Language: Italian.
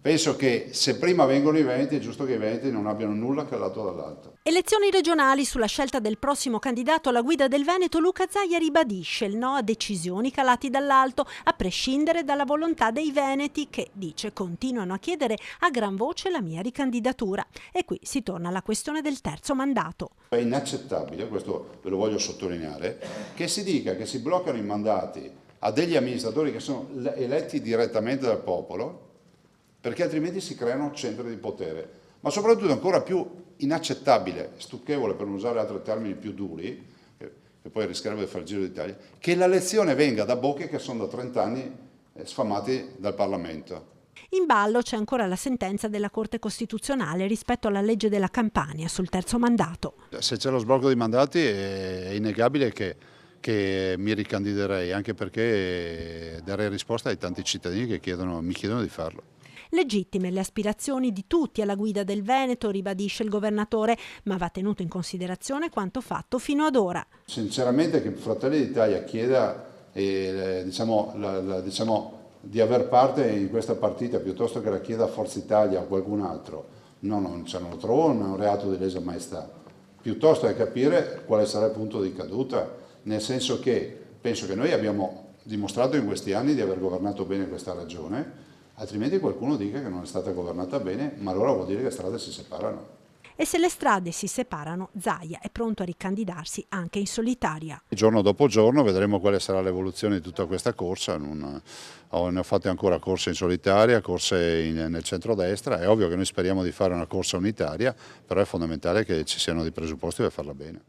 Penso che se prima vengono i Veneti è giusto che i Veneti non abbiano nulla calato dall'alto. Elezioni regionali. Sulla scelta del prossimo candidato alla guida del Veneto, Luca Zaia ribadisce il no a decisioni calati dall'alto, a prescindere dalla volontà dei veneti che, dice, continuano a chiedere a gran voce la mia ricandidatura. E qui si torna alla questione del terzo mandato. È inaccettabile, questo ve lo voglio sottolineare, che si dica che si bloccano i mandati a degli amministratori che sono eletti direttamente dal popolo, perché altrimenti si creano centri di potere. Ma soprattutto ancora più inaccettabile, stucchevole per non usare altri termini più duri, che poi rischierebbe di fare il giro d'Italia, che la lezione venga da bocche che sono da 30 anni sfamati dal Parlamento. In ballo c'è ancora la sentenza della Corte Costituzionale rispetto alla legge della Campania sul terzo mandato. Se c'è lo sblocco dei mandati è innegabile che mi ricandiderei, anche perché darei risposta ai tanti cittadini che mi chiedono di farlo. Legittime le aspirazioni di tutti alla guida del Veneto, ribadisce il governatore, ma va tenuto in considerazione quanto fatto fino ad ora. Sinceramente che Fratelli d'Italia chieda di aver parte in questa partita piuttosto che la chieda a Forza Italia o qualcun altro, non lo trovo un reato di lesa maestà. Piuttosto è capire quale sarà il punto di caduta, nel senso che penso che noi abbiamo dimostrato in questi anni di aver governato bene questa regione, altrimenti qualcuno dica che non è stata governata bene, ma allora vuol dire che le strade si separano. E se le strade si separano, Zaia è pronto a ricandidarsi anche in solitaria. Giorno dopo giorno vedremo quale sarà l'evoluzione di tutta questa corsa. Ne ho fatte ancora corse in solitaria, corse nel centrodestra. È ovvio che noi speriamo di fare una corsa unitaria, però è fondamentale che ci siano dei presupposti per farla bene.